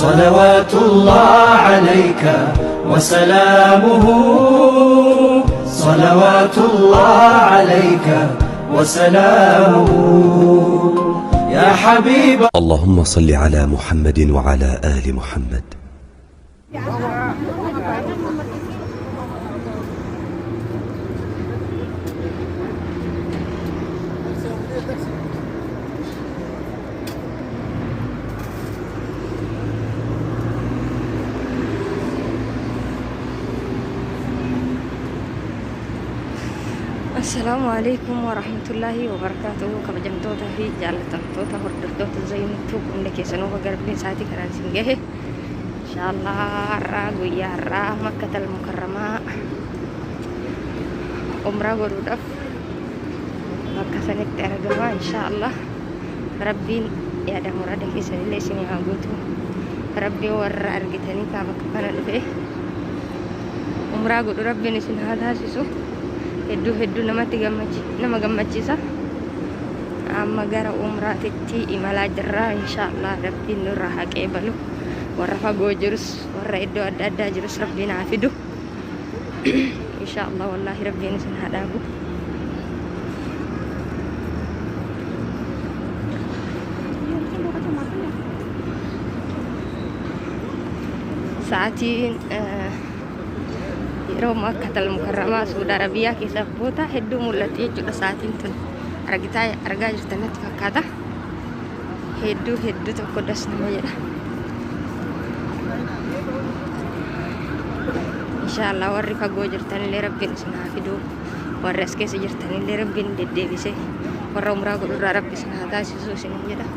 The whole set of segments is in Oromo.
صلوات الله عليك وسلامه صلوات الله عليك وسلامه يا حبيب. اللهم صل على محمد وعلى آل محمد. السلام عليكم ورحمة الله وبركاته. كبجمتوتا في جالتمتوتا هردردوتا زينتو كنك سنوها قربين ساعتي كران سنجه إن شاء الله الرا قويا الرا مكة المكرمة عمره قرودف مكة سنة ترجمة إن شاء الله. ربي يا ده مرادك يسني لي سني هاغوتو ربي ورا أرجتني كابك كنا لفه عمره قرود ربي نسين هذا سيسو hedduu namatti nama gammachiisa. Amma gara umraatitti imalaa jirra inshaallah. Rabbiin nurraa haa qeebalu. Warra fagoo jirus warra iddoo adda addaa jirus rabbiin haa fidu inshaallah. Wallaahi rabbiin isin haa dhaabu. Sa'aatiin yeroo Makkah al-Mukarramaa Saudi Arabiyaa keessa boota hedduu mul'atti jechuudha. Sa'aatiin tun argaa jirtanitti fakkaata. Hedduu tokko das nama jedha. Inshaallah warri fagoo jirtanillee rabbiin isin haa fidu. Warri as keessa jirtanillee rabbiin deddeebisee warra umraa godhurraa rabbi isin haa taasisu isin jedha.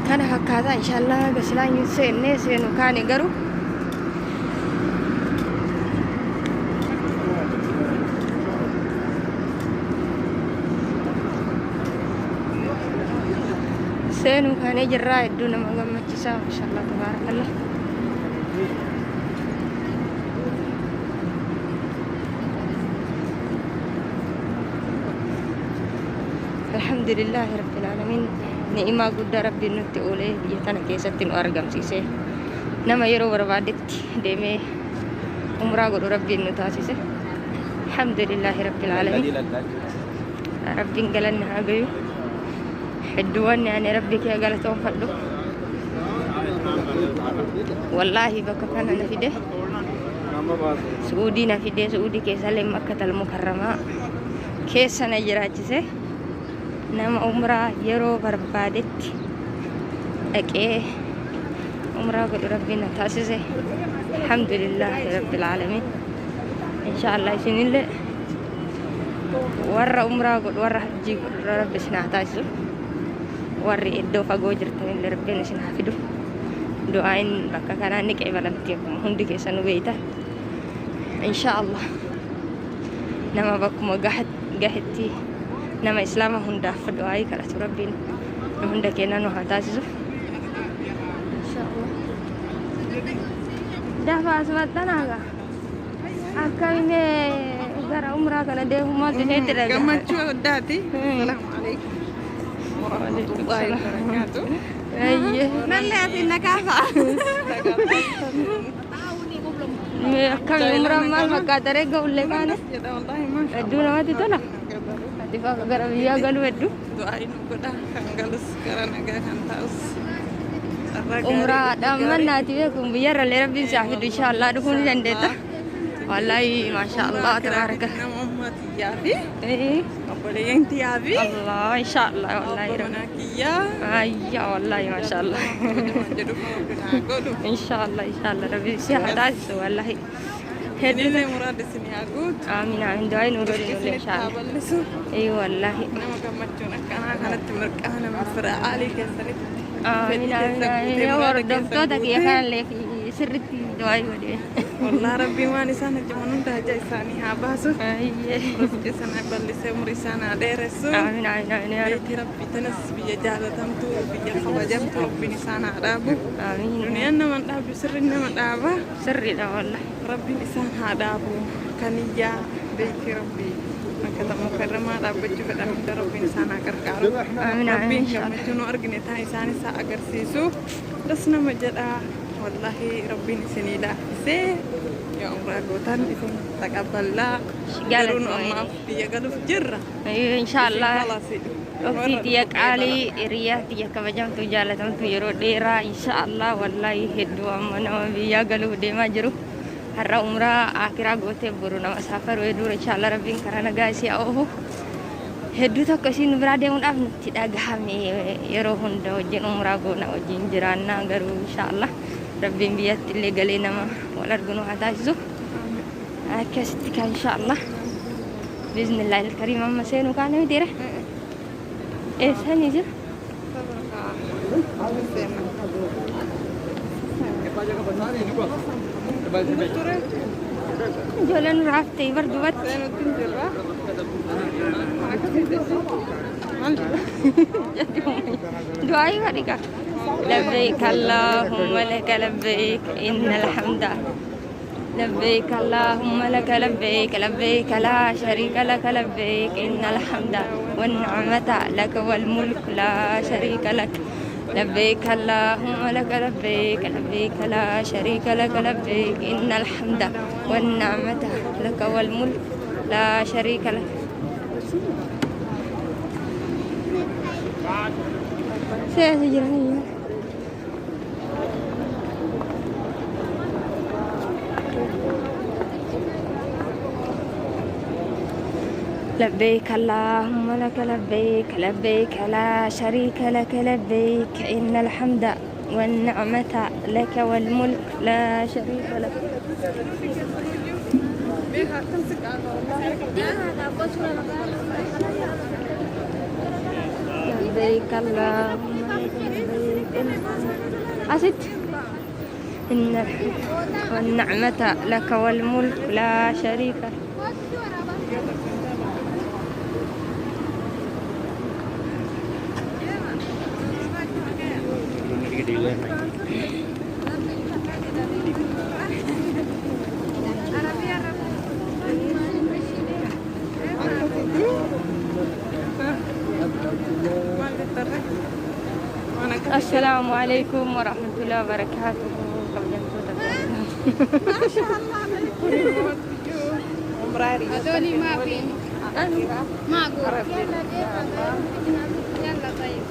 Kana fakkaata inshaallah. Gaslaan seenu kaane garuu seenu kaane jirraa. Hedduu nama gammachiisa inshaallah. Tabaarakallah. Alhamdulillahi rabbil alamin. Ni'ima guddaa rabbiin nutti oolee biyya tana keessatti nu argamsiise. Nama yeroo barbaadetti deemee umraa godhu rabbiin nu taasise. Alhamdulillahi rabbil alamin. Rabbiin galanni haa gayu. Hedduuwwan ani rabbi kee galatoonfadhu. Wallaahi bakka kana na fide Suudii na fide. Suudii keessallee Makkah al-Mukarramaa keessa na jiraachise. Nama umraa yeroo barbaadetti dhaqee umraa godhu rabbiin na taasise. Alhamdulillahi rabbil alamin. Inshaallah isinillee warra umraa godhu warra hajjii godhu rabbi isin haa taasisu. Warri iddoo fagoo jirtanillee rabbiin isin haa fidu. Du'aan bakka kanaa ni qeebalamti akkuma hundi keessanuu beektan inshaallah. Nama bakkuma gahetti nama islaama hundaaf du'aa kadhatu rabbiin nu hunda keenya nu haa taasisu inshaallah. Dafa asmattanaga akkamiin gara umraa kana deemu maaltu isheetti dhagaa? Gammachuu addaati. Salaamu alaikum warahmatullahi wabarakatuh. Nalle ati nakaafa. Akkamiin umraan maal fakkaata reega ullee kaane? Hedduu namatti tola. Tifa gara biyyaa galu hedduu. Du'aayin godha kan galus gara nagaa kan ta'us. Umraa dhammannaati beekum biyyarrallee rabbiin si haa fidu inshaallah. Dhufuu ni dandeetta. Wallahi maashaallah tabaaraka. Nama ummatiyyaa fi boleh yang tiabi. الله إن شاء الله والله Apa رب menakia. أيوة والله ما شاء الله Jadi mau aku. إن شاء الله إن شاء الله ربي سيحت عز والله Ini هدنا saya murah di sini aku. آمين آمين دعاء نور إن شاء الله Balisu. أي والله Nama kemajuan anak-anak timurkah nama ferali kesarit. آمين آمين آمين يا ورد دكتور يا كان لك سرتي دعاء ودي والله ربي ما نسانا جمانون تهجا إساني هاباسو. أيه Terus sana balisnya murisana deresu. آمين آمين آمين يا رب Baiti Rabbi tanas biya jalatam tu biya khawajam tu Rabbi nisana adabu. آمين Dunia nama adabu sirrin nama adaba. سري لا والله Rabbi nisana adabu. Kaniya baiti Rabbi. Maka tamu karama adabu juga dalam Rabbi nisana karkaru. آمين Rabbi آمين إن شاء الله kami tuno argine ta isani sa agar sisu. Das nama jada. Wallahi Rabbi nisini dah se. Ya umrah gotan itu takaballa. قالت Garun وين؟ amma biya galuf jirra. أيه إن شاء الله Khalas itu. وقتي تيك علي رياه تيك كبجام تجالة تيرو ديرا إن شاء الله والله هدوا منا بيا قالوا ديما جرو هرا عمرة آخرا قوتي برونا مسافر ويدور إن شاء الله ربي كرانا قاسي أوه هدو تكسين برادة من أبن تداغامي يروهن دو جن عمرة قونا وجين جرانا قرو إن شاء الله ربي بيات اللي قالينا ما ولا رقنو هتاجزو كاستك إن شاء الله بإذن الله الكريم أما سينو كان يديره إيه ثاني جل جولان رافتي برضو بات دعائي غريقة لبيك اللهم لك لبيك إن الحمد لبيك اللهم لك لبيك لبيك لا شريك لك لبيك إن الحمد والنعمة لك والملك لا شريك لك لبيك اللهم لك لبيك لبيك لا شريك لك لبيك إن الحمد والنعمة لك والملك لا شريك لك سيجرني لبيك اللهم لك لبيك لبيك لا شريك لك لبيك إن الحمد والنعمة لك والملك لا شريك لك لبيك اللهم لك لبيك أسد إن الحمد والنعمة لك والملك لا شريك لك السلام عليكم ورحمة الله وبركاته ما شاء الله عمراري هذولي ما في ما أقول يلا طيب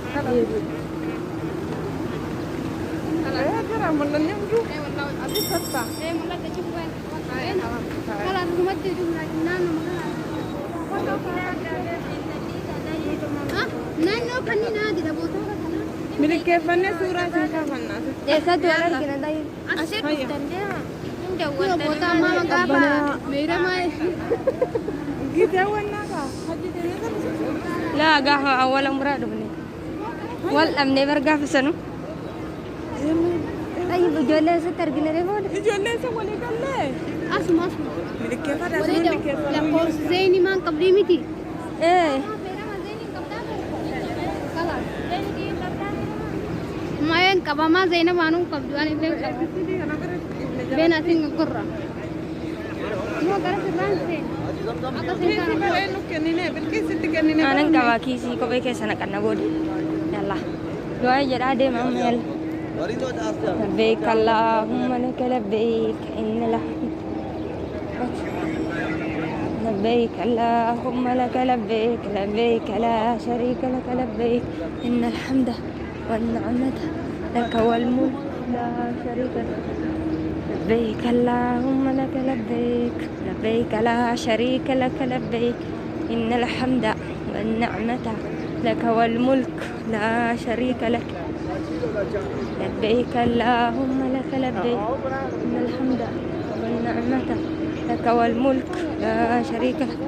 يا ترى من يمجو اي والله أبي فتح اي والله تجيب وين خلاص نمد جملة نانو نانو كني نادي دبوتو من كيف أنا سورة كيف أنا ऐसा तो अलग के ना दाई أسير تنديها كل بوتا ما مقابا ميرا ما جيت أول ناقة حجي لا قهوة أول مراد بني والأمن برقع في سنو طيب جولة ستر جنيه بود يجوا الناس ولا قال ليه أسمع من كيف أنا وليد من كيف لا قوس زيني ما قبلي متي إيه ما ين كبا ما زينة بانو قبضوان إبن بين أسين قرة مو قرة سران سين أنا كوا كيسي كوبي كيسنا كنا بود يلا دعاء جرا دي مامل لبيك اللهم لك لبيك إن الحمد لبيك اللهم لك لبيك لبيك لا شريك لك لبيك إن الحمد والنعمة لك والملك لا شريك لك لبيك اللهم لك لبيك لبيك لا شريك لك لبيك إن الحمد والنعمة لك والملك لا شريك لك لبيك اللهم لك لبيك إن الحمد والنعمة لك والملك لا شريك لك